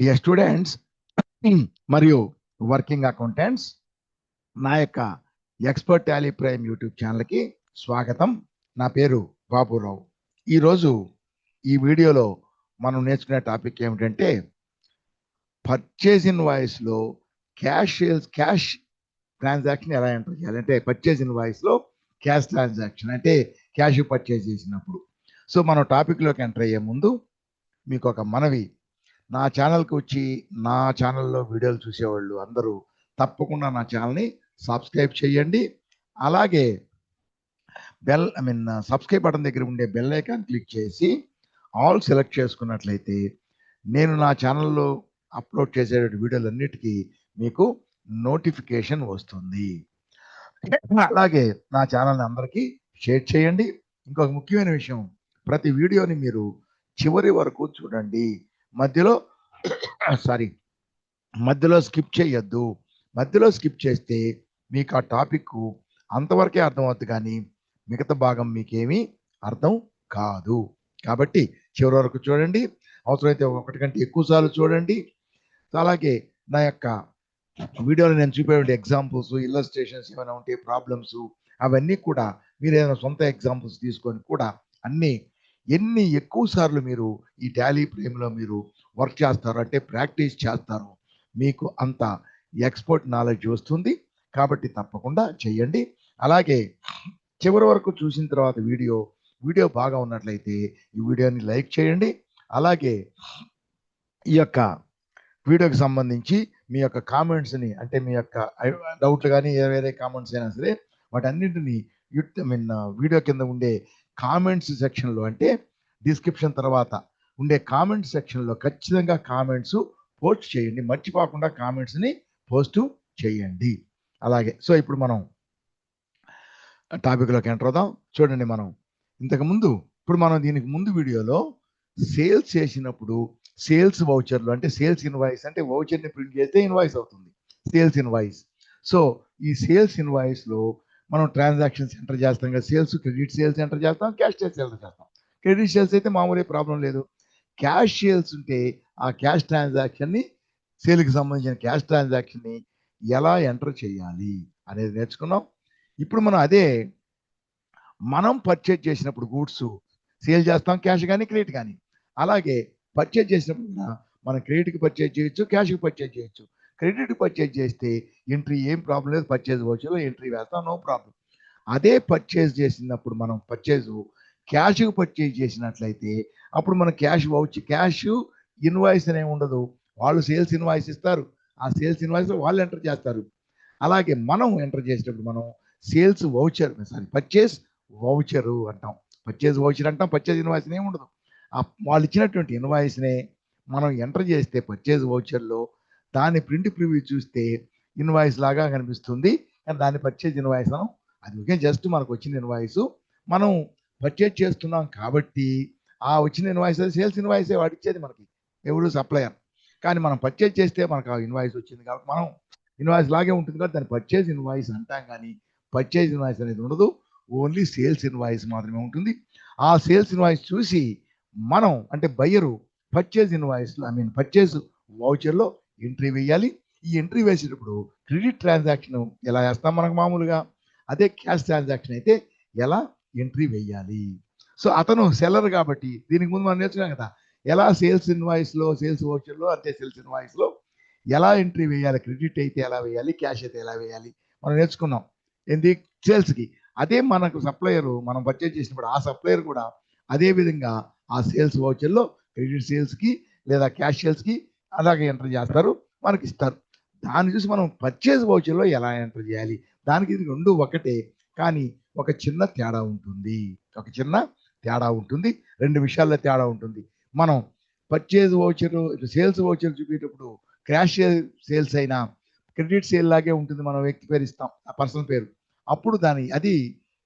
Dear students మరియు working accountants, నా యొక్క ఎక్స్పర్ట్ టాలీ ప్రైమ్ యూట్యూబ్ ఛానల్కి స్వాగతం. నా పేరు బాబురావు. ఈరోజు ఈ వీడియోలో మనం నేర్చుకునే టాపిక్ ఏమిటంటే పర్చేజ్ ఇన్వాయిస్లో క్యాష్ ట్రాన్సాక్షన్ ఎలా ఎంటర్ చేయాలి. అంటే పర్చేజ్ ఇన్వాయిస్లో క్యాష్ ట్రాన్సాక్షన్ అంటే క్యాష్ పర్చేజ్ చేసినప్పుడు. సో మనం టాపిక్లోకి ఎంటర్ అయ్యే ముందు మీకు ఒక మనవి. నా ఛానల్కి వచ్చి నా ఛానల్లో వీడియోలు చూసేవాళ్ళు అందరూ తప్పకుండా నా ఛానల్ని సబ్స్క్రైబ్ చేయండి. అలాగే సబ్స్క్రైబ్ బటన్ దగ్గర ఉండే బెల్ ఐకాన్ క్లిక్ చేసి ఆల్ సెలెక్ట్ చేసుకున్నట్లయితే నేను నా ఛానల్లో అప్లోడ్ చేసే వీడియోలన్నిటికీ మీకు నోటిఫికేషన్ వస్తుంది. అలాగే నా ఛానల్ని అందరికీ షేర్ చేయండి. ఇంకొక ముఖ్యమైన విషయం, ప్రతి వీడియోని మీరు చివరి వరకు చూడండి. మధ్యలో మధ్యలో స్కిప్ చేయొద్దు. మధ్యలో స్కిప్ చేస్తే మీకు ఆ టాపిక్ అంతవరకే అర్థమవుతుంది, కానీ మిగతా భాగం మీకేమీ అర్థం కాదు. కాబట్టి చివరి వరకు చూడండి. అవసరమైతే ఒకటి కంటే ఎక్కువ సార్లు చూడండి. అలాగే నా యొక్క వీడియోలో నేను చూపే ఎగ్జాంపుల్స్, ఇల్లస్ట్రేషన్స్ ఏమైనా ఉంటే ప్రాబ్లమ్స్, అవన్నీ కూడా మీరు ఏదైనా సొంత ఎగ్జాంపుల్స్ తీసుకొని కూడా ఎన్ని ఎక్కువ సార్లు మీరు ఈ టాలీ ప్రైమ్లో మీరు వర్క్ చేస్తారు, అంటే ప్రాక్టీస్ చేస్తారు, మీకు అంత ఎక్స్పర్ట్ నాలెడ్జ్ వస్తుంది. కాబట్టి తప్పకుండా చేయండి. అలాగే చివరి వరకు చూసిన తర్వాత వీడియో బాగా ఉన్నట్లయితే ఈ వీడియోని లైక్ చేయండి. అలాగే ఈ యొక్క వీడియోకి సంబంధించి మీ యొక్క కామెంట్స్ని, అంటే మీ యొక్క డౌట్లు కానీ వేరే కామెంట్స్ అయినా సరే, వాటన్నింటినీ వీడియో కింద ఉండే కామెంట్స్ సెక్షన్లో, అంటే డిస్క్రిప్షన్ తర్వాత ఉండే కామెంట్ సెక్షన్లో ఖచ్చితంగా కామెంట్స్ పోస్ట్ చేయండి. మర్చిపోకుండా కామెంట్స్ని పోస్ట్ చేయండి. అలాగే సో ఇప్పుడు మనం టాపిక్లోకి ఎంటర్ అవుదాం. చూడండి, ఇప్పుడు మనం దీనికి ముందు వీడియోలో సేల్స్ చేసినప్పుడు సేల్స్ వౌచర్లు, అంటే సేల్స్ ఇన్వాయిస్, అంటే వౌచర్ని ప్రింట్ చేస్తే ఇన్వాయిస్ అవుతుంది, సేల్స్ ఇన్వాయిస్. సో ఈ సేల్స్ ఇన్వాయిస్లో మనం ట్రాన్సాక్షన్స్ ఎంటర్ చేస్తాం కదా. క్రెడిట్ సేల్స్ ఎంటర్ చేస్తాం, క్యాష్ సేల్స్ ఎంటర్ చేస్తాం. క్రెడిట్ సేల్స్ అయితే మామూలుగా ప్రాబ్లం లేదు. క్యాష్ సేల్స్ ఉంటే ఆ క్యాష్ ట్రాన్సాక్షన్ని, సేల్కి సంబంధించిన క్యాష్ ట్రాన్సాక్షన్ని ఎలా ఎంటర్ చేయాలి అనేది నేర్చుకున్నాం. ఇప్పుడు మనం పర్చేజ్ చేసినప్పుడు గూడ్స్ సేల్ చేస్తాం, క్యాష్ కానీ క్రెడిట్ కానీ. అలాగే పర్చేజ్ చేసినప్పుడు మనం క్రెడిట్కి పర్చేజ్ చేయొచ్చు, క్యాష్కి పర్చేజ్ చేయొచ్చు. క్రెడిట్కి పర్చేజ్ చేస్తే ఎంట్రీ ఏం ప్రాబ్లం లేదు, పర్చేజ్ వోచర్లో ఎంట్రీ వేస్తాం, నో ప్రాబ్లం. అదే పర్చేజ్ చేసినప్పుడు మనం క్యాష్కి పర్చేజ్ చేసినట్లయితే అప్పుడు మన క్యాష్ ఇన్వాయిస్ అనేవి ఉండదు. వాళ్ళు సేల్స్ ఇన్వాయిస్ ఇస్తారు, ఆ సేల్స్ ఇన్వాయిస్ వాళ్ళు ఎంటర్ చేస్తారు. అలాగే మనం ఎంటర్ చేసేటప్పుడు మనం పర్చేజ్ వౌచరు అంటాం. పర్చేజ్ వౌచర్ అంటాం, పర్చేజ్ ఇన్వాయిస్ ఏమి ఉండదు. వాళ్ళు ఇచ్చినటువంటి ఇన్వాయిస్నే మనం ఎంటర్ చేస్తే పర్చేజ్ వౌచర్లో దాని ప్రింట్ ప్రివ్యూ చూస్తే ఇన్వాయిస్ లాగా కనిపిస్తుంది. కానీ దాన్ని పర్చేజ్ ఇన్వాయిస్ అనం. అది జస్ట్ మనకు వచ్చిన ఇన్వాయిస్, మనం పర్చేజ్ చేస్తున్నాం కాబట్టి ఆ వచ్చిన ఇన్వాయిస్ సేల్స్ ఇన్వాయిసే వాడిచ్చేది మనకి, ఎవరు సప్లయర్. కానీ మనం పర్చేజ్ చేస్తే మనకు ఆ ఇన్వాయిస్ వచ్చింది కాబట్టి మనం ఇన్వాయిస్ లాగే ఉంటుంది కాబట్టి దాన్ని పర్చేజ్ ఇన్వాయిస్ అంటాం. కానీ పర్చేజ్ ఇన్వాయిస్ అనేది ఉండదు, ఓన్లీ సేల్స్ ఇన్వాయిస్ మాత్రమే ఉంటుంది. ఆ సేల్స్ ఇన్వాయిస్ చూసి మనం, అంటే బయ్యరు పర్చేజ్ వౌచర్లో ఎంట్రీ వేయాలి. ఈ ఎంట్రీ వేసేటప్పుడు క్రెడిట్ ట్రాన్సాక్షన్ ఎలా వేస్తాం మనకు మామూలుగా, అదే క్యాష్ ట్రాన్సాక్షన్ అయితే ఎలా ఎంట్రీ వేయాలి. సో అతను సెల్లర్ కాబట్టి దీనికి ముందు మనం నేర్చుకున్నాం కదా, ఎలా సేల్స్ వౌచర్లో, అంటే సేల్స్ ఇన్వాయిస్లో ఎలా ఎంట్రీ వేయాలి, క్రెడిట్ అయితే ఎలా వేయాలి, క్యాష్ అయితే ఎలా వేయాలి మనం నేర్చుకున్నాం. ఏంది సేల్స్కి. అదే మనకు మనం పర్చేజ్ చేసినప్పుడు ఆ సప్లయర్ కూడా అదే విధంగా ఆ సేల్స్ వౌచర్లో క్రెడిట్ సేల్స్కి లేదా క్యాష్ సేల్స్కి అలాగే ఎంటర్ చేస్తారు, మనకి ఇస్తారు. దాన్ని చూసి మనం పర్చేజ్ వౌచర్లో ఎలా ఎంటర్ చేయాలి, దానికి ఇది రెండు ఒకటే, కానీ ఒక చిన్న తేడా ఉంటుంది. రెండు విషయాల్లో తేడా ఉంటుంది. మనం పర్చేజ్ వౌచర్, సేల్స్ వౌచర్ చూపేటప్పుడు క్యాష్ సేల్స్ అయినా క్రెడిట్ సేల్ లాగే ఉంటుంది. మనం వ్యక్తి పేరు ఇస్తాం, ఆ పర్సన్ పేరు. అప్పుడు అది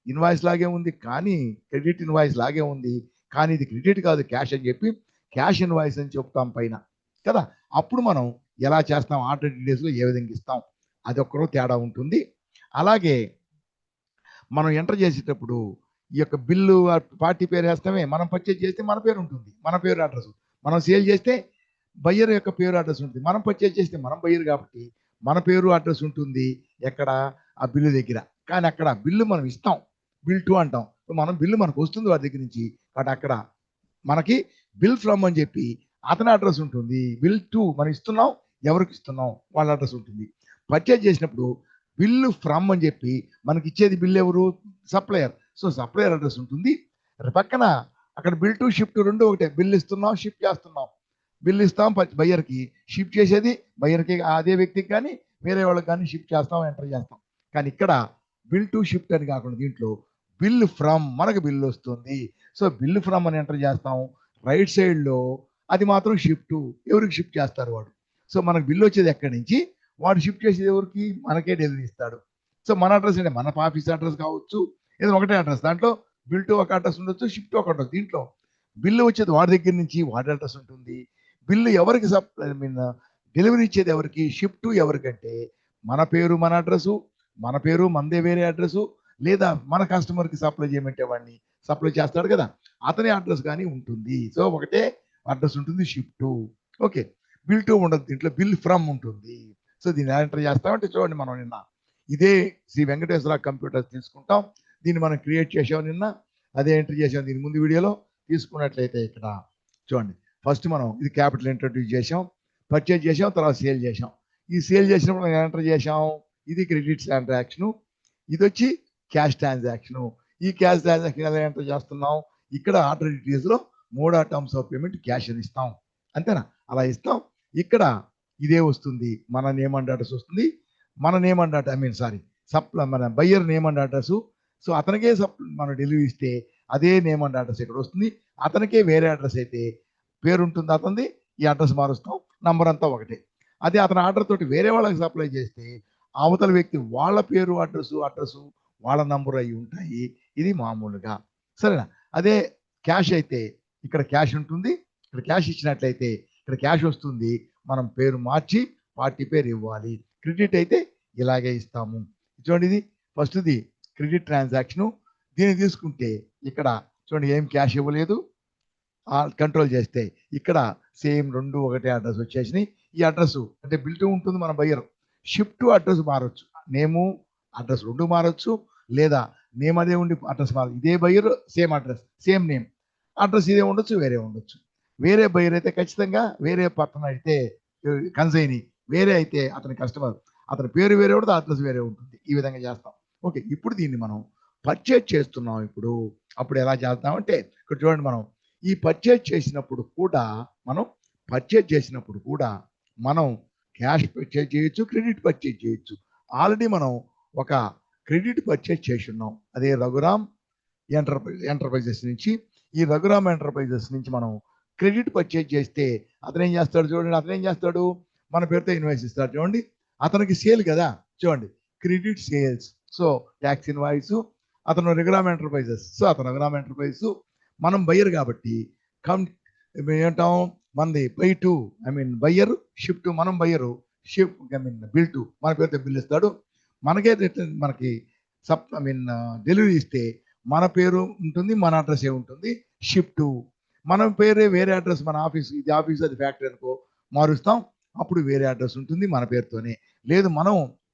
ఇన్వాయిస్ లాగే ఉంది, కానీ క్రెడిట్ ఇన్వాయిస్ లాగే ఉంది, కానీ ఇది క్రెడిట్ కాదు క్యాష్ అని చెప్పి క్యాష్ ఇన్వాయిస్ అని చెప్తాం పైన కదా. అప్పుడు మనం ఎలా చేస్తాం, ఆర్డర్ డీటెయిల్స్లో ఏ విధంగా ఇస్తాం, అది ఒక్కరో తేడా ఉంటుంది. అలాగే మనం ఎంటర్ చేసేటప్పుడు ఈ యొక్క బిల్లు పార్టీ పేరు వేస్తామే, మనం పర్చేజ్ చేస్తే మన పేరు ఉంటుంది, మన పేరు అడ్రస్. మనం సేల్ చేస్తే బయ్యర్ యొక్క పేరు అడ్రస్ ఉంటుంది. మనం పర్చేజ్ చేస్తే మనం బయ్యర్ కాబట్టి మన పేరు అడ్రస్ ఉంటుంది ఎక్కడ, ఆ బిల్లు దగ్గర. కానీ అక్కడ బిల్లు మనం ఇస్తాం, బిల్ టు అంటాం. మనం బిల్లు మనకు వస్తుంది వారి దగ్గర నుంచి, కాబట్టి అక్కడ మనకి బిల్ ఫ్రమ్ అని చెప్పి అతని అడ్రస్ ఉంటుంది. బిల్ టు మనం ఇస్తున్నాం, ఎవరికి ఇస్తున్నాం వాళ్ళ అడ్రస్ ఉంటుంది. పర్చేజ్ చేసినప్పుడు బిల్లు ఫ్రమ్ అని చెప్పి మనకి ఇచ్చేది బిల్ ఎవరు, సప్లయర్. సో సప్లయర్ అడ్రస్ ఉంటుంది. పక్కన అక్కడ బిల్ టు షిఫ్ట్ రెండు ఒకటే, బిల్ ఇస్తున్నాం షిఫ్ట్ చేస్తున్నాం. బిల్ ఇస్తాం బయ్యర్కి, షిఫ్ట్ చేసేది బయ్యర్కి, అదే వ్యక్తికి కానీ వేరే వాళ్ళకి కానీ షిఫ్ట్ చేస్తాం, ఎంటర్ చేస్తాం. కానీ ఇక్కడ బిల్ టు షిఫ్ట్ అని కాకుండా దీంట్లో బిల్ ఫ్రమ్, మనకు బిల్లు వస్తుంది. సో బిల్ ఫ్రమ్ అని ఎంటర్ చేస్తాం. రైట్ సైడ్లో అది మాత్రం షిఫ్ట్, ఎవరికి షిఫ్ట్ చేస్తారు వాడు. సో మనకు బిల్లు వచ్చేది ఎక్కడి నుంచి, వాడు షిఫ్ట్ చేసేది ఎవరికి, మనకే డెలివరీ ఇస్తాడు. సో మన అడ్రస్ అంటే మన ఆఫీస్ అడ్రస్ కావచ్చు, ఏదో ఒకటే అడ్రస్. దాంట్లో బిల్ టు ఒక అడ్రస్ ఉండొచ్చు, షిఫ్ట్ ఒక అడ్రస్. దీంట్లో బిల్లు వచ్చేది వాడి దగ్గర నుంచి, వాడి అడ్రస్ ఉంటుంది. బిల్లు ఎవరికి డెలివరీ ఇచ్చేది ఎవరికి, షిఫ్ట్ ఎవరికంటే మన పేరు మన అడ్రస్, మన పేరు మనదే వేరే అడ్రస్, లేదా మన కస్టమర్కి సప్లై చేయమంటే వాడిని సప్లై చేస్తాడు కదా, అతని అడ్రస్ కానీ ఉంటుంది. సో ఒకటే అడ్రస్ ఉంటుంది, షిఫ్ట్. ఓకే, బిల్ టు ఉండదు, దీంట్లో బిల్ ఫ్రమ్ ఉంటుంది. సో దీన్ని ఎలా ఎంటర్ చేస్తామంటే చూడండి, మనం నిన్న ఇదే శ్రీ వెంకటేశ్వర కంప్యూటర్స్ తీసుకుంటాం. దీన్ని మనం క్రియేట్ చేసాం నిన్న, అదే ఎంటర్ చేసాం దీని ముందు వీడియోలో. తీసుకున్నట్లయితే ఇక్కడ చూడండి, ఫస్ట్ మనం ఇది క్యాపిటల్ ఇంట్రడ్యూస్ చేసాం, పర్చేజ్ చేసాం, తర్వాత సేల్ చేసాం. ఈ సేల్ చేసినప్పుడు మనం ఎంటర్ చేసాం, ఇది క్రెడిట్ ట్రాన్సాక్షన్, ఇది వచ్చి క్యాష్ ట్రాన్సాక్షన్. ఈ క్యాష్ ట్రాన్సాక్షన్ ఎలా ఎంటర్ చేస్తున్నాం, ఇక్కడ ఆర్డర్ డీటెయిల్స్లో 3 టర్మ్స్ ఆఫ్ పేమెంట్ క్యాష్ అని ఇస్తాం, అంతేనా, అలా ఇస్తాం. ఇక్కడ ఇదే వస్తుంది, మన నేమ్ అండ్ అడ్రస్ వస్తుంది. మన నేమ్ అండ్ మన buyer name and address. So అతనికే మనం డెలివరీ ఇస్తే అదే నేమ్ అండ్ అడ్రస్ ఇక్కడ వస్తుంది. అతనికే వేరే అడ్రస్ అయితే పేరు ఉంటుంది అతనిది, ఈ అడ్రస్ మారుస్తాం, నంబర్ అంతా ఒకటే. అదే అతని ఆర్డర్ తోటి వేరే వాళ్ళకి సప్లై చేస్తే అవతల వ్యక్తి వాళ్ళ పేరు అడ్రస్ వాళ్ళ నంబర్ అయి ఉంటాయి. ఇది మామూలుగా, సరేనా. అదే క్యాష్ అయితే ఇక్కడ క్యాష్ ఉంటుంది, ఇక్కడ క్యాష్ ఇచ్చినట్లయితే ఇక్కడ క్యాష్ వస్తుంది, మనం పేరు మార్చి పార్టీ పేరు ఇవ్వాలి. క్రెడిట్ అయితే ఇలాగే ఇస్తాము. చూడండి, ఇది ఫస్ట్ది క్రెడిట్ ట్రాన్సాక్షను. దీన్ని తీసుకుంటే ఇక్కడ చూడండి, ఏం క్యాష్ ఇవ్వలేదు, కంట్రోల్ చేస్తే ఇక్కడ సేమ్ రెండు ఒకటే అడ్రస్ వచ్చేసినాయి. ఈ అడ్రస్ అంటే బిల్ టు ఉంటుంది మన బయ్యర్, షిఫ్ట్ అడ్రస్ మారచ్చు, నేము అడ్రస్ రెండు మారచ్చు, లేదా నేమ్ అదే ఉండి అడ్రస్ మారచ్చు. ఇదే buyer same address same name, address ఇదే ఉండొచ్చు వేరే ఉండొచ్చు. వేరే బయ్యర్ అయితే ఖచ్చితంగా వేరే పక్కన అయితే కన్సైనీ, వేరే అయితే అతని కస్టమర్, అతని పేరు వేరే ఉంటుంది, అడ్రస్ వేరే ఉంటుంది. ఈ విధంగా చేస్తాం. ఓకే, ఇప్పుడు దీన్ని మనం పర్చేజ్ చేస్తున్నాం. అప్పుడు ఎలా చేస్తామంటే ఇక్కడ చూడండి, మనం ఈ పర్చేజ్ చేసినప్పుడు కూడా మనం క్యాష్ పర్చేజ్ చేయొచ్చు, క్రెడిట్ పర్చేజ్ చేయొచ్చు. ఆల్రెడీ మనం ఒక క్రెడిట్ పర్చేజ్ చేసి ఉన్నాం, అదే రఘురామ్ ఎంటర్ప్రైజెస్ నుంచి. ఈ రఘురామ్ ఎంటర్ప్రైజెస్ నుంచి మనం క్రెడిట్ పర్చేజ్ చేస్తే అతను ఏం చేస్తాడు చూడండి, మన పేరుతో ఇన్వాయిస్ ఇస్తాడు. చూడండి, అతనికి సేల్ కదా, చూడండి credit sales. So tax invoice, అతను రఘురామ్ ఎంటర్ప్రైజెస్. సో అతను రఘురామ్ ఎంటర్ప్రైజెస్, మనం బయ్యర్ కాబట్టి ఏంటాం, మనది బై టు బయ్యర్, షిఫ్ట్ మనం బయ్యరు, షిఫ్ట్ బిల్ టు మన పేరుతో బిల్ ఇస్తాడు. మనకి డెలివరీ ఇస్తే మన పేరు ఉంటుంది, మన అడ్రస్ ఏ ఉంటుంది, షిఫ్ట్. మన పేరే వేరే అడ్రస్, మన ఆఫీస్, ఇది ఆఫీస్ అది ఫ్యాక్టరీ అనుకో, మారుస్తాం, అప్పుడు వేరే అడ్రస్ ఉంటుంది మన పేరుతోనే. లేదు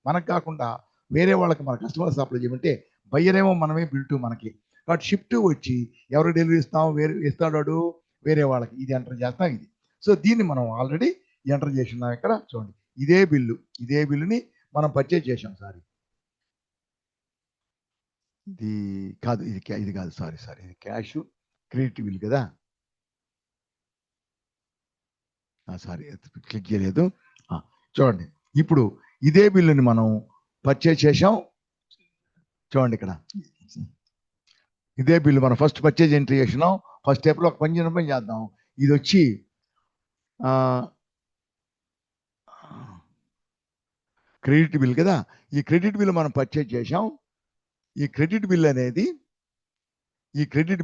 మనకు కాకుండా వేరే వాళ్ళకి మన కస్టమర్ సప్లై చేయమంటే బయ్యర్ ఏమో మనమే, బిల్ టు మనకి, కాబట్టి షిఫ్ట్ వచ్చి ఎవరు డెలివరీ ఇస్తాం, ఇస్తాడు వేరే వాళ్ళకి, ఇది ఎంటర్ చేస్తాం ఇది. సో దీన్ని మనం ఆల్రెడీ ఎంటర్ చేసి ఉన్నాం. ఇక్కడ చూడండి, ఇదే బిల్లుని మనం పర్చేజ్ చేసాం. ఇది కాదు, సారీ ఇది క్యాష్ క్రెడిట్ బిల్ కదా, సారీ క్లిక్ చేయలేదు. చూడండి, ఇప్పుడు ఇదే బిల్లుని మనం పర్చేజ్ చేసాం. చూడండి, ఇక్కడ ఇదే బిల్లు మనం ఫస్ట్ పర్చేజ్ ఎంట్రీ చేసినాం. ఫస్ట్ స్టెప్లో ఒక పని చేద్దాం. ఇది వచ్చి క్రెడిట్ బిల్ కదా, ఈ క్రెడిట్ బిల్ మనం పర్చేజ్ చేసాం. ఈ క్రెడిట్ బిల్ అనేది ఈ క్రెడిట్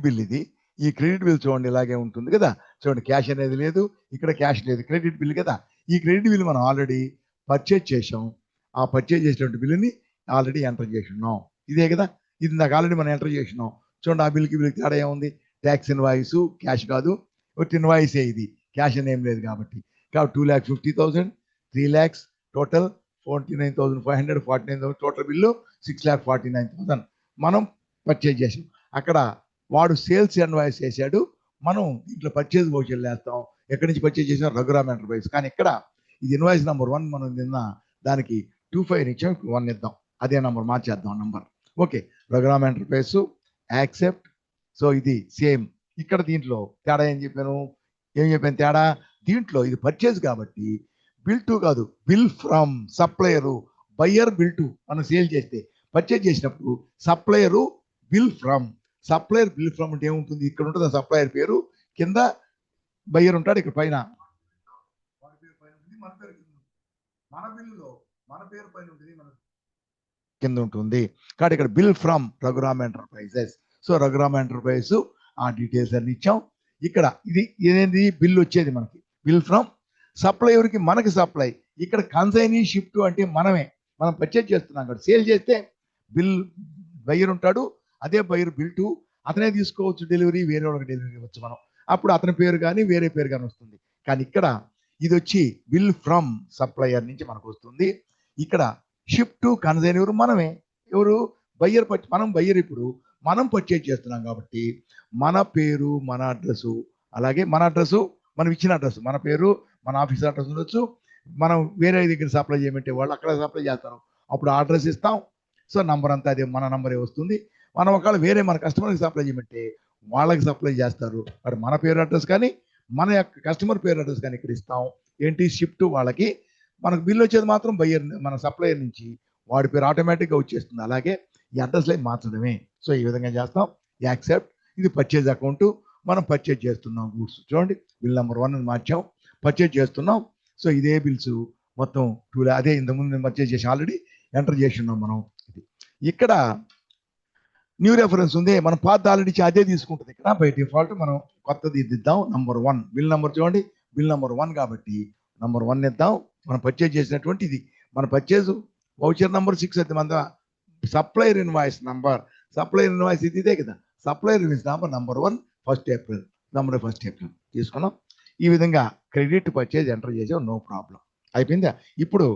బిల్ చూడండి ఇలాగే ఉంటుంది కదా. చూడండి, క్యాష్ అనేది లేదు, ఇక్కడ క్యాష్ లేదు, క్రెడిట్ బిల్ కదా. ఈ క్రెడిట్ బిల్ మనం ఆల్రెడీ పర్చేజ్ చేసాం. ఆ పర్చేజ్ చేసినటువంటి బిల్లుని ఆల్రెడీ ఎంటర్ చేసి ఉన్నాం. ఇదే కదా, ఇది నాకు ఆల్రెడీ మనం ఎంటర్ చేసినాం. చూడండి, ఆ బిల్కి తేడా ఏముంది, ట్యాక్స్ ఇన్వాయిస్, క్యాష్ కాదు, ఒకటి ఇన్వాయిసే, ఇది క్యాష్ అని ఏం లేదు కాబట్టి. కాబట్టి 2,50,000, 3 lakhs టోటల్ 49,500, 49,000 టోటల్ బిల్లు 6,49,000 మనం పర్చేజ్ చేసాం. అక్కడ వాడు సేల్స్ ఇన్వాయిస్ చేశాడు, మనం దీంట్లో పర్చేజ్ వోచర్లు వేస్తాం. ఎక్కడి నుంచి పర్చేజ్ చేసాం? రఘురామ్ ఎంటర్ప్రైజ్. కానీ ఇక్కడ ఇది ఇన్వాయిస్ నెంబర్ 1 మనం నిన్న దానికి 25 ఇచ్చాం, 1 ఇద్దాం. అదే నెంబర్ మార్చేద్దాం number. Okay, Raghuram enterprise accept. So ఇది సేమ్. ఇక్కడ దీంట్లో తేడా ఏం చెప్పాను తేడా? దీంట్లో ఇది పర్చేజ్ కాబట్టి బిల్ టు కాదు, bill from supplier. Buyer bill to మనం సేల్ చేస్తే, పర్చేజ్ చేసినప్పుడు supplier bill from. Supplier bill from అంటే ఏముంటుంది? ఇక్కడ ఉంటుంది ఆ సప్లయర్ పేరు, కింద బయ్యర్ ఉంటాడు, ఇక్కడ పైన మన పేరు పైన ఉంటుంది, మన పేరు కింద ఉంటుంది. మన బిల్లులో మన పేరు పైన ఉంటుంది, మన కింద ఉంటుంది. కాబట్టి ఇక్కడ bill from Raghuram enterprises. So Raghuram enterprise ఆ డీటెయిల్స్ అన్ని ఇచ్చాం. ఇక్కడ ఇది ఏదేంటి? బిల్ వచ్చేది మనకి బిల్ ఫ్రమ్ సప్లయర్కి, మనకి సప్లై. ఇక్కడ కన్సైనీ షిఫ్ట్ అంటే మనం పర్చేజ్ చేస్తున్నాం కాబట్టి, సేల్ చేస్తే బిల్ బయ్యర్ ఉంటాడు, అదే బయ్యర్ బిల్ టు అతనే తీసుకోవచ్చు డెలివరీ, వేరే వాళ్ళకి డెలివరీ ఇవ్వచ్చు మనం. అప్పుడు అతని పేరు కానీ వేరే పేరు కానీ వస్తుంది. కానీ ఇక్కడ ఇది వచ్చి బిల్ ఫ్రమ్ సప్లయర్ నుంచి మనకు వస్తుంది. ఇక్కడ షిఫ్ట్ టు కన్సైనర్ మనమే. ఎవరు? బయ్యర్. మనం బయ్యర్. ఇప్పుడు మనం పర్చేజ్ చేస్తున్నాం కాబట్టి మన పేరు, మన అడ్రస్, అలాగే మన అడ్రస్, మనం ఇచ్చిన అడ్రస్, మన పేరు, మన ఆఫీస్ అడ్రస్ ఉండొచ్చు. మనం వేరే దగ్గర సప్లై చేయమంటే వాళ్ళు అక్కడ సప్లై చేస్తారు, అప్పుడు అడ్రస్ ఇస్తాం. సో నంబర్ అంతా అదే, మన నంబరే వస్తుంది. మనం ఒకవేళ వేరే మన కస్టమర్కి సప్లై చేయమంటే వాళ్ళకి సప్లై చేస్తారు. మరి మన పేరు అడ్రస్ కానీ మన యొక్క కస్టమర్ పేరు అడ్రస్ కానీ ఇక్కడ ఇస్తాం. ఏంటి? షిఫ్ట్ వాళ్ళకి. మనకు బిల్ వచ్చేది మాత్రం బయ్యర్, మన సప్లయర్ నుంచి వాడి పేరు ఆటోమేటిక్గా వచ్చేస్తుంది. అలాగే ఈ అడ్రస్ లైన్ మార్చడమే. సో ఈ విధంగా చేస్తాం. యాక్సెప్ట్. ఇది పర్చేజ్ అకౌంట్, మనం పర్చేజ్ చేస్తున్నాం గూడ్స్. చూడండి, బిల్ నెంబర్ 1 మార్చాం, పర్చేజ్ చేస్తున్నాం. సో ఇదే బిల్స్ మొత్తం 2 అదే ఇంతకుముందు మేము పర్చేజ్ చేసి ఆల్రెడీ ఎంటర్ చేసి ఉన్నాం మనం. ఇది ఇక్కడ న్యూ రెఫరెన్స్ ఉంది, మనం పాత ఆల్రెడీ అదే తీసుకుంటుంది. ఇక్కడ బై డిఫాల్ట్ మనం కొత్తది ఇద్దాం. నంబర్ 1 బిల్ నెంబర్ చూడండి, బిల్ నెంబర్ 1 కాబట్టి నంబర్ 1 ఇద్దాం. మనం పర్చేజ్ చేసినటువంటి ఇది మన పర్చేజ్ వౌచర్ నెంబర్ 6 అయితే మన supplier invoice number. Supplier invoice ఇదే కదా, supplier invoice number 1 1st April, number 1st April తీసుకున్నాం. ఈ విధంగా క్రెడిట్ పర్చేజ్ ఎంటర్ చేసాం, నో ప్రాబ్లం. అయిపోయిందా? ఇప్పుడు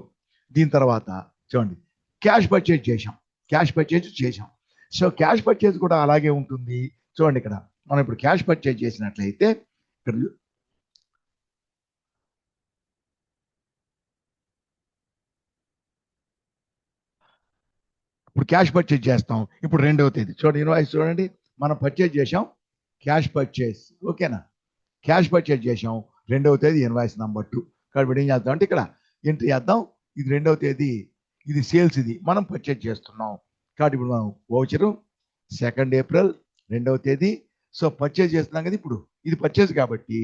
దీని తర్వాత చూడండి, క్యాష్ పర్చేజ్ చేసాం, క్యాష్ పర్చేజ్ చేసాం. సో క్యాష్ పర్చేజ్ కూడా అలాగే ఉంటుంది. చూడండి, ఇక్కడ మనం ఇప్పుడు క్యాష్ పర్చేజ్ చేసినట్లయితే ఇక్కడ ఇప్పుడు క్యాష్ పర్చేజ్ చేస్తాం. ఇప్పుడు 2వ తేదీ చూడండి, ఇన్వాయిస్ చూడండి, మనం పర్చేజ్ చేసాం క్యాష్ పర్చేజ్. ఓకేనా? క్యాష్ పర్చేజ్ చేసాం 2వ తేదీ, ఇన్వాయిస్ నెంబర్ 2. కాబట్టి ఏం చేద్దాం అంటే ఇక్కడ ఎంట్రీ చేద్దాం. ఇది 2వ తేదీ, ఇది సేల్స్, ఇది మనం పర్చేజ్ చేస్తున్నాం. కాబట్టి ఇప్పుడు మనం వౌచరు 2nd April 2వ తేదీ. సో పర్చేజ్ చేస్తున్నాం కదా. ఇప్పుడు ఇది పర్చేజ్ కాబట్టి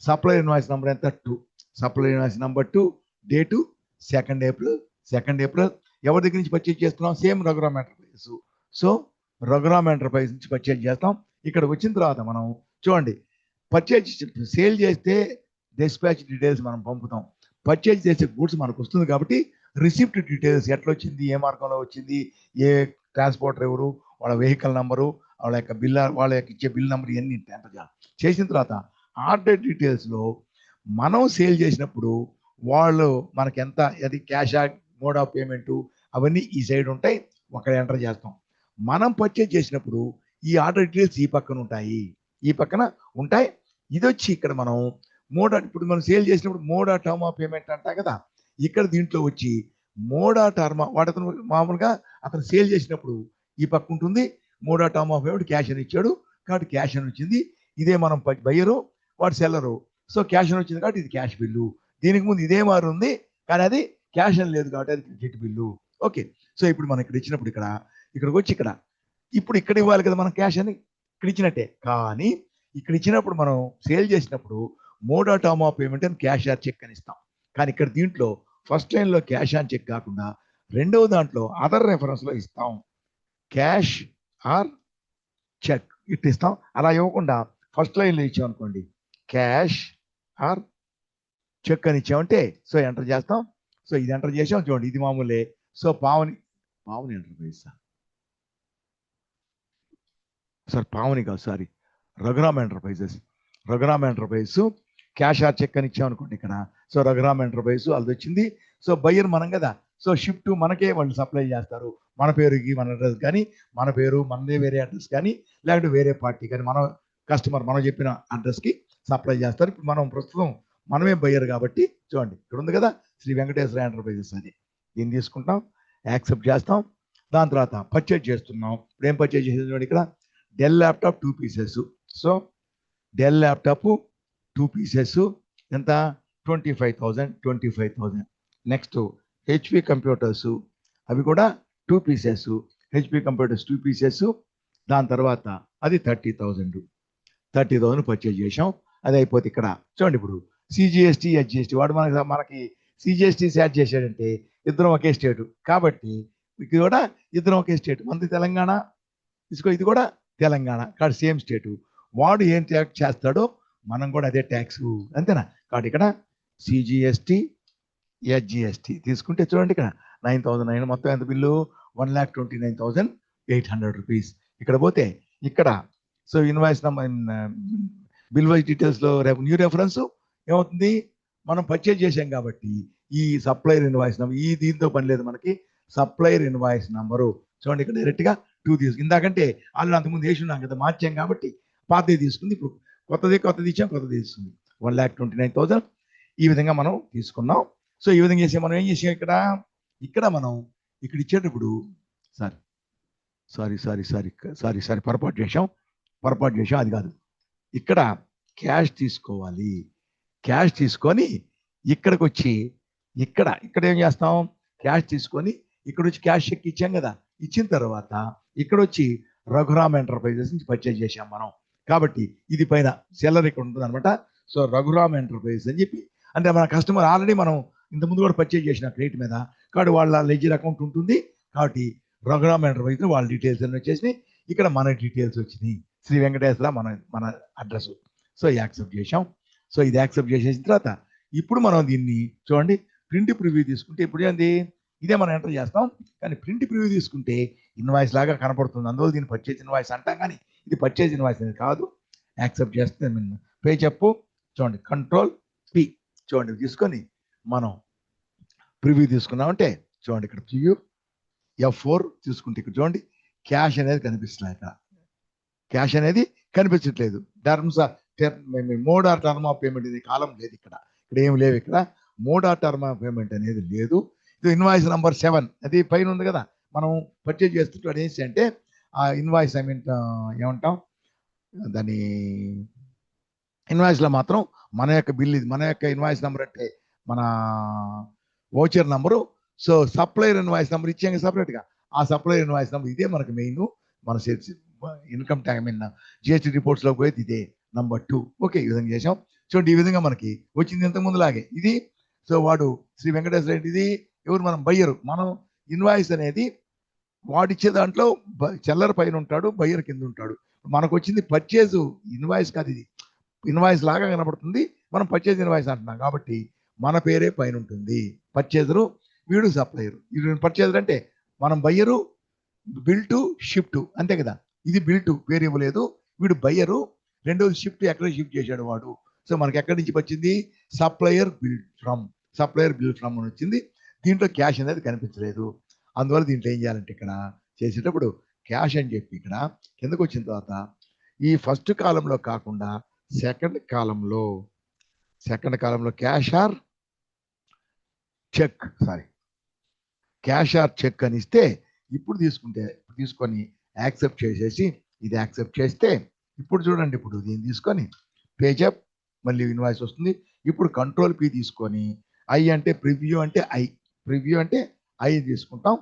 సప్లయర్ ఇన్వాయిస్ నెంబర్ ఎంత? 2. Supplier invoice number 2, date 2nd April. 2nd April ఎవరి దగ్గర నుంచి పర్చేజ్ చేస్తున్నాం? Same Raghuram enterprise. So Raghuram enterprise నుంచి పర్చేజ్ చేస్తాం. ఇక్కడ వచ్చిన తర్వాత మనం చూడండి, పర్చేజ్ సేల్ చేస్తే డిస్పాచ్ డీటెయిల్స్ మనం పంపుతాం. పర్చేజ్ చేసే గూడ్స్ మనకు వస్తుంది కాబట్టి రిసిప్ట్ డీటెయిల్స్ ఎట్లా వచ్చింది, ఏ మార్గంలో వచ్చింది, ఏ ట్రాన్స్పోర్టర్ ఎవరు, వాళ్ళ వెహికల్ నెంబరు, వాళ్ళ యొక్క బిల్, వాళ్ళ యొక్క ఇచ్చే బిల్ నెంబర్, ఇవన్నీ ఎంటర్ చేసిన తర్వాత ఆర్డర్ డీటెయిల్స్లో మనం సేల్ చేసినప్పుడు వాళ్ళు మనకి ఎంత, అది క్యాష్, మోడ్ ఆఫ్ పేమెంట్, అవన్నీ ఈ సైడ్ ఉంటాయి, అక్కడ ఎంటర్ చేస్తాం. మనం పర్చేజ్ చేసినప్పుడు ఈ ఆర్డర్ డీటెయిల్స్ ఈ పక్కన ఉంటాయి, ఈ పక్కన ఉంటాయి. ఇది వచ్చి ఇక్కడ మనం ఇప్పుడు మనం సేల్ చేసినప్పుడు mode of term of payment అంటాం కదా. ఇక్కడ దీంట్లో వచ్చి మోడ్ ఆఫ్ టర్మ్, వాడు మామూలుగా అతను సేల్ చేసినప్పుడు ఈ పక్క ఉంటుంది, mode of term of payment cash అని ఇచ్చాడు కాబట్టి క్యాష్ అని వచ్చింది. ఇదే మనం బయ్యరు, వాడు సెల్లరు. సో క్యాష్ అని వచ్చింది కాబట్టి ఇది క్యాష్ బిల్లు. దీనికి ముందు ఇదే మారు ఉంది కానీ అది క్యాష్ అని లేదు కాబట్టి అది క్రెడిట్ బిల్లు. ఓకే. సో ఇప్పుడు మనం ఇక్కడ ఇచ్చినప్పుడు ఇక్కడికి వచ్చి ఇప్పుడు ఇక్కడ ఇవ్వాలి కదా మనం క్యాష్ అని, ఇక్కడ ఇచ్చినట్టే. కానీ ఇక్కడ ఇచ్చినప్పుడు మనం సేల్ చేసినప్పుడు mode of term of payment అని క్యాష్ ఆర్ చెక్ అని ఇస్తాం. కానీ ఇక్కడ దీంట్లో ఫస్ట్ లైన్లో క్యాష్ ఆన్ చెక్ కాకుండా 2వ దాంట్లో అదర్ రెఫరెన్స్లో ఇస్తాం, క్యాష్ ఆర్ చెక్ ఇట్ ఇస్తాం. అలా ఇవ్వకుండా ఫస్ట్ లైన్లో ఇచ్చాం అనుకోండి, క్యాష్ ఆర్ చెక్ అని ఇచ్చామంటే సో ఎంటర్ చేస్తాం. సో ఇది ఎంటర్ చేసాం చూడండి, ఇది మామూలే. So Pavani enterprise sir, Pavani కాదు, sorry, Raghuram enterprises. Raghuram enterprise cash or cheque అని ఇచ్చాం అనుకోండి ఇక్కడ. సో రఘురామ్ ఎంటర్ప్రైజ్ అది వచ్చింది. సో బయ్యర్ మనం కదా, సో షిప్ టు మనకే వాళ్ళు సప్లై చేస్తారు. మన పేరుకి మన అడ్రస్ కానీ, మన పేరు మనదే వేరే అడ్రస్ కానీ, లేకపోతే వేరే పార్టీ కానీ మన కస్టమర్ మనం చెప్పిన అడ్రస్కి సప్లై చేస్తారు. ఇప్పుడు మనం ప్రస్తుతం మనమే బయ్యర్ కాబట్టి చూడండి ఇక్కడ ఉంది కదా శ్రీ వెంకటేశ్వర ఎంటర్ప్రైజెస్ అని, దీన్ని తీసుకుంటాం, యాక్సెప్ట్ చేస్తాం. దాని తర్వాత పర్చేజ్ చేస్తున్నాం. ఇప్పుడు ఏం పర్చేజ్ చేసేది ఇక్కడ Dell laptop 2 pieces. So Dell laptop 2 pieces ఎంత 25,000. నెక్స్ట్ హెచ్పి కంప్యూటర్స్ అవి కూడా 2 పీసెస్, హెచ్పి కంప్యూటర్స్ 2 పీసెస్. దాని తర్వాత అది 30,000 పర్చేజ్ చేసాం. అది అయిపోతే ఇక్కడ చూడండి ఇప్పుడు సిజిఎస్టీ హెచ్జిఎస్టీ వాడు మనకి సిజిఎస్టీ యాడ్ చేశాడంటే ఇద్దరం ఒకే స్టేటు కాబట్టి ఇది కూడా ఇద్దరం ఒకే స్టేట్. మనది తెలంగాణ, ఇది కూడా తెలంగాణ కాబట్టి సేమ్ స్టేటు. వాడు ఏం ట్యాక్స్ చేస్తాడో మనం కూడా అదే ట్యాక్స్, అంతేనా? కాబట్టి ఇక్కడ సిజిఎస్టీ హెచ్జిఎస్టీ తీసుకుంటే చూడండి ఇక్కడ 9,009 మొత్తం ఎంత బిల్లు 1,29,800 రూపీస్. ఇక్కడ పోతే ఇక్కడ so invoice number bill wise డీటెయిల్స్లో న్యూ రెఫరెన్స్ ఏమవుతుంది, మనం పర్చేజ్ చేసాం కాబట్టి ఈ సప్లైర్ ఇన్వాయిస్ నెంబర్ ఈ దీంతో పని లేదు మనకి. సప్లైర్ ఇన్వాయిస్ నెంబరు చూడండి ఇక్కడ డైరెక్ట్గా 2 తీసుకు, ఇందాకంటే ఆల్రెడీ అంతకుముందు వేసి ఉన్నాం కదా, మార్చాం కాబట్టి పాతది తీసుకుంది. ఇప్పుడు కొత్తది ఇచ్చాం, కొత్తది తీసుకుంది 1,29,000. ఈ విధంగా మనం తీసుకున్నాం. సో ఈ విధంగా చేసి మనం ఏం చేసాం ఇక్కడ మనం ఇక్కడ ఇచ్చేటప్పుడు సారీ పొరపాటు చేసాం. అది కాదు, ఇక్కడ క్యాష్ తీసుకోవాలి. క్యాష్ తీసుకొని ఇక్కడికి వచ్చి ఇక్కడ ఏం చేస్తాం, క్యాష్ తీసుకొని ఇక్కడ వచ్చి క్యాష్ చెక్ ఇచ్చాం కదా, ఇచ్చిన తర్వాత ఇక్కడ వచ్చి రఘురామ్ ఎంటర్ప్రైజెస్ నుంచి పర్చేజ్ చేసాం మనం కాబట్టి ఇది పైన సెల్లర్ ఇక్కడ ఉంటుంది అనమాట. సో రఘురామ్ ఎంటర్ప్రైజెస్ అని చెప్పి అంటే మన కస్టమర్ ఆల్రెడీ మనం ఇంతకుముందు కూడా పర్చేజ్ చేసిన క్రెడిట్ మీద కాబట్టి వాళ్ళ లెడ్జర్ అకౌంట్ ఉంటుంది కాబట్టి రఘురామ్ ఎంటర్ప్రైజ్ వాళ్ళ డీటెయిల్స్ అన్ని వచ్చేసినాయి. ఇక్కడ మన డీటెయిల్స్ వచ్చినాయి, శ్రీ వెంకటేశ్వర మన అడ్రస్. సో యాక్సెప్ట్ చేసాం. సో ఇది యాక్సెప్ట్ చేసేసిన తర్వాత ఇప్పుడు మనం దీన్ని చూడండి ప్రింట్ ప్రివ్యూ తీసుకుంటే ఇప్పుడు ఏంది ఇదే మనం ఎంటర్ చేస్తాం, కానీ ప్రింట్ ప్రివ్యూ తీసుకుంటే ఇన్వాయిస్ లాగా కనపడుతుంది. అందువల్ల దీన్ని పర్చేజ్ ఇన్వాయిస్ అంటాం, కానీ ఇది పర్చేజ్ ఇన్వాయిస్ అనేది కాదు. యాక్సెప్ట్ చేస్తే పే చెప్పు చూడండి Ctrl+P చూడండి తీసుకొని మనం ప్రివ్యూ తీసుకున్నామంటే చూడండి ఇక్కడ ప్రివ్యూ F4 తీసుకుంటే ఇక్కడ చూడండి క్యాష్ అనేది కనిపిస్తుంది. ఇక్కడ క్యాష్ అనేది కనిపించట్లేదు. Mode or term of payment ఇది కాలం లేదు, ఇక్కడ ఏం లేవు. ఇక్కడ mode or term of payment అనేది లేదు. ఇది ఇన్వాయిస్ నెంబర్ 7 అది పైన ఉంది కదా, మనం పర్చేజ్ చేస్తుంటే ఏంటి అంటే ఆ ఇన్వాయిస్ ఏమంటాం దాని ఇన్వాయిస్లో మాత్రం మన యొక్క బిల్ ఇది, మన యొక్క ఇన్వాయిస్ నెంబర్ అంటే మన voucher number. So supplier invoice number ఇచ్చాం సపరేట్గా, ఆ సప్లైర్ ఇన్వాయిస్ నెంబర్ ఇదే మనకి మెయిన్. మన ఇన్కమ్ ట్యాక్స్ జిఎస్టీ రిపోర్ట్స్లో పోయేది ఇదే నంబర్ 2. ఓకే, ఈ విధంగా చేసాం. చూడండి ఈ విధంగా మనకి వచ్చింది ఇంతకుముందు లాగే ఇది. సో వాడు శ్రీ వెంకటేశ్వర రెడ్డి, ఇది ఎవరు మనం బయ్యరు. మనం ఇన్వాయిస్ అనేది వాడిచ్చే దాంట్లో సెల్లర్ పైన ఉంటాడు, బయ్యర్ కింద ఉంటాడు. మనకు వచ్చింది పర్చేజ్ ఇన్వాయిస్ కాదు, ఇది ఇన్వాయిస్ లాగా కనబడుతుంది. మనం పర్చేజ్ ఇన్వాయిస్ అంటున్నాం కాబట్టి మన పేరే పైన ఉంటుంది. పర్చేజరు వీడు సప్లయరు. వీడు పర్చేజర్ అంటే మనం బయ్యరు, బిల్ టు షిఫ్ట్ అంతే కదా. ఇది బిల్ టు పేరు ఇవ్వలేదు, వీడు బయ్యరు. రెండోది షిఫ్ట్ ఎక్కడ షిఫ్ట్ చేశాడు వాడు. సో మనకి ఎక్కడి నుంచి వచ్చింది సప్లయర్ బిల్ ఫ్రమ్ అని వచ్చింది. దీంట్లో క్యాష్ అనేది కనిపించలేదు. అందువల్ల దీంట్లో ఏం చేయాలంటే ఇక్కడ చేసేటప్పుడు క్యాష్ అని చెప్పి ఇక్కడ కిందకు వచ్చిన తర్వాత ఈ ఫస్ట్ కాలంలో కాకుండా సెకండ్ కాలంలో క్యాష్ ఆర్ చెక్ అని ఇస్తే ఇప్పుడు తీసుకొని యాక్సెప్ట్ చేసేసి ఇది యాక్సెప్ట్ చేస్తే ఇప్పుడు చూడండి ఇప్పుడు దీన్ని తీసుకొని పేజప్ మళ్ళీ ఇన్వాయిస్ వస్తుంది. ఇప్పుడు Ctrl+P తీసుకొని ఐ అంటే ప్రివ్యూ అంటే ఐ తీసుకుంటాం.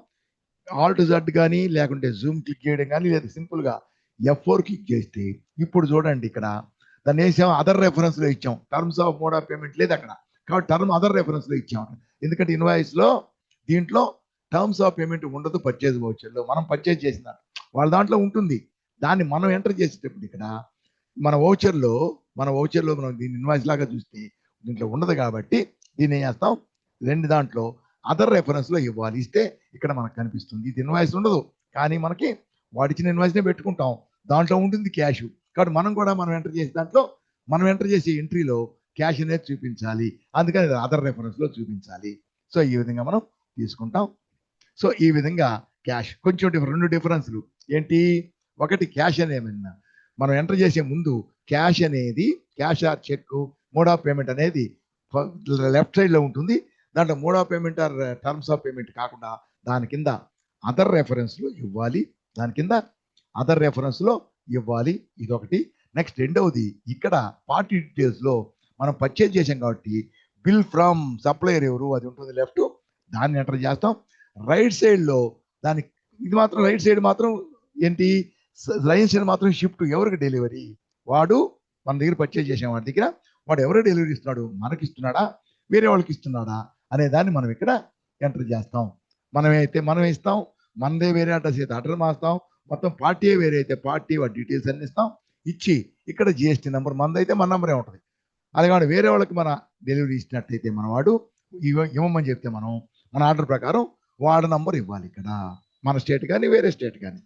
ఆల్ట్ Z కానీ లేకుంటే జూమ్ క్లిక్ చేయడం కానీ లేదా సింపుల్గా F4 క్లిక్ చేస్తే ఇప్పుడు చూడండి ఇక్కడ దాన్ని వేసాం అదర్ రెఫరెన్స్లో ఇచ్చాం. Terms of mode of payment లేదు అక్కడ కాబట్టి టర్మ్ అదర్ రెఫరెన్స్లో ఇచ్చాం. ఎందుకంటే ఇన్వాయిస్లో దీంట్లో టర్మ్స్ ఆఫ్ పేమెంట్ ఉండదు. పర్చేజ్ వోచర్లో మనం పర్చేజ్ చేసిన వాళ్ళ దాంట్లో ఉంటుంది, దాన్ని మనం ఎంటర్ చేసేటప్పుడు ఇక్కడ మన వోచర్లో మనం దీన్ని ఇన్వాయిస్ లాగా చూస్తే దీంట్లో ఉండదు కాబట్టి దీన్ని ఏం చేస్తాం రెండు దాంట్లో అదర్ రెఫరెన్స్లో ఇవ్వాలి. ఇస్తే ఇక్కడ మనకు కనిపిస్తుంది. ఇది ఇన్వాయిస్ ఉండదు కానీ మనకి వాడిచ్చిన ఇన్వాయిస్నే పెట్టుకుంటాం, దాంట్లో ఉంటుంది క్యాష్. కాబట్టి మనం ఎంటర్ చేసే దాంట్లో మనం ఎంటర్ చేసే ఎంట్రీలో క్యాష్ అనేది చూపించాలి, అందుకని అదర్ రెఫరెన్స్ లో చూపించాలి. సో ఈ విధంగా మనం తీసుకుంటాం. సో ఈ విధంగా క్యాష్ కొంచెం రెండు డిఫరెన్స్లు ఏంటి, ఒకటి క్యాష్ అనేది మనం ఎంటర్ చేసే ముందు క్యాష్ అనేది cash or cheque mode of payment అనేది లెఫ్ట్ సైడ్ లో ఉంటుంది. దాంట్లో mode of payment or terms of payment కాకుండా దాని కింద అదర్ రెఫరెన్స్ లో ఇవ్వాలి, దాని కింద అదర్ రెఫరెన్స్ లో ఇవ్వాలి. ఇదొకటి. నెక్స్ట్ రెండవది, ఇక్కడ పార్టీ డీటెయిల్స్ లో మనం పర్చేజ్ చేసాం కాబట్టి బిల్ ఫ్రమ్ సప్లయర్ ఎవరు అది ఉంటుంది లెఫ్ట్, దాన్ని ఎంటర్ చేస్తాం. రైట్ సైడ్ లో దానికి ఇది మాత్రం రైట్ సైడ్ మాత్రం ఏంటి, లైన్స్ మాత్రం షిఫ్ట్ ఎవరికి డెలివరీ, వాడు మన దగ్గర పర్చేజ్ చేసాం వాడి దగ్గర, వాడు ఎవరు డెలివరీ ఇస్తున్నాడు, మనకి ఇస్తున్నాడా వేరే వాళ్ళకి ఇస్తున్నాడా అనే దాన్ని మనం ఇక్కడ ఎంటర్ చేస్తాం. మనం ఇస్తాం, మనదే వేరే అడ్రస్ అయితే అడ్రస్ మాస్తాం, మొత్తం పార్టీ వేరే అయితే పార్టీ వాటి డీటెయిల్స్ అన్ని ఇస్తాం. ఇచ్చి ఇక్కడ జిఎస్టీ నెంబర్ మనదైతే మన నెంబరే ఉంటుంది. అలాగే వేరే వాళ్ళకి మన డెలివరీ ఇచ్చినట్టయితే మన వాడు ఇవ్వమని చెప్తే మనం మన ఆర్డర్ ప్రకారం వాడు నంబర్ ఇవ్వాలి ఇక్కడ, మన స్టేట్ కానీ వేరే స్టేట్ కానీ.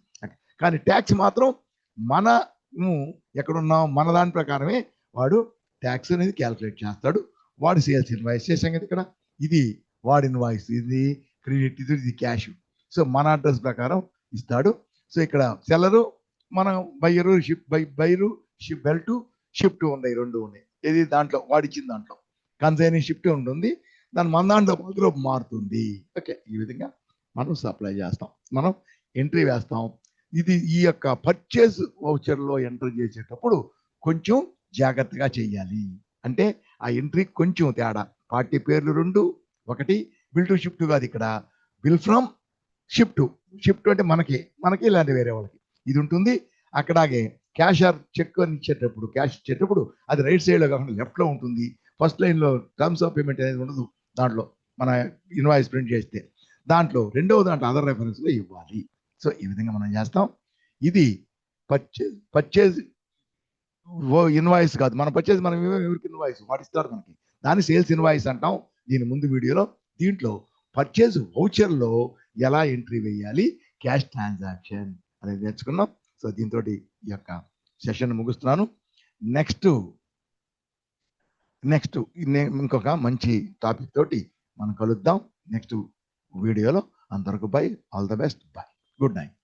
కానీ ట్యాక్స్ మాత్రం మనము ఎక్కడున్నాం మన దాని ప్రకారమే వాడు ట్యాక్స్ అనేది క్యాల్కులేట్ చేస్తాడు. వాడు సేల్స్ ఇన్వాయిస్ చేసాం కదా ఇక్కడ, ఇది వాడి ఇన్వాయిస్, ఇది క్రెడిట్, ఇది క్యాష్. సో మన అడ్రస్ ప్రకారం ఇస్తాడు. సో ఇక్కడ సెల్లరు మనం బయ్యరు బెల్ట్ షిఫ్ట్ ఉన్నాయి, రెండు ఉన్నాయి. ఇది దాంట్లో వాడిచ్చిన దాంట్లో కన్సైనింగ్ షిఫ్ట్ ఉంటుంది, దాని మన దాంట్లో మాత్రం మారుతుంది. ఓకే, ఈ విధంగా మనం సప్లై చేస్తాం, మనం ఎంట్రీ వేస్తాం. ఇది ఈ యొక్క పర్చేజ్ వౌచర్లో ఎంటర్ చేసేటప్పుడు కొంచెం జాగ్రత్తగా చేయాలి. అంటే ఆ ఎంట్రీ కొంచెం తేడా, పార్టీ పేర్లు రెండు, ఒకటి బిల్ టు షిఫ్ట్ కాదు, ఇక్కడ బిల్ ఫ్రమ్ షిఫ్ట్ అంటే మనకి ఇలాంటి వేరే వాళ్ళకి ఇది ఉంటుంది. అక్కడాగే క్యాష్ ఆర్ చెక్ అని ఇచ్చేటప్పుడు అది రైట్ సైడ్ లో కాకుండా లెఫ్ట్ లో ఉంటుంది. ఫస్ట్ లైన్ లో టర్మ్స్ ఆఫ్ పేమెంట్ అనేది ఉండదు, దాంట్లో మన ఇన్వాయిస్ ప్రింట్ చేస్తే దాంట్లో దాంట్లో అదర్ రెఫరెన్స్ లో ఇవ్వాలి. సో ఈ విధంగా మనం చేస్తాం. ఇది పర్చేజ్ ఇన్వాయిస్ కాదు, మన పర్చేజ్ మనం ఎవరికి ఇన్వాయిస్ వాడు ఇస్తాడు మనకి, దాన్ని సేల్స్ ఇన్వాయిస్ అంటాం దీని ముందు వీడియోలో. దీంట్లో పర్చేజ్ వౌచర్ లో ఎలా ఎంట్రీ వేయాలి, క్యాష్ ట్రాన్సాక్షన్ అనేది నేర్చుకున్నాం. సో దీంతో ఈ యొక్క సెషన్ ముగిస్తున్నాను. నెక్స్ట్ ఇంకొక మంచి టాపిక్ తోటి మనం కలుద్దాం నెక్స్ట్ వీడియోలో. అంతవరకు by, all the best, by, good night.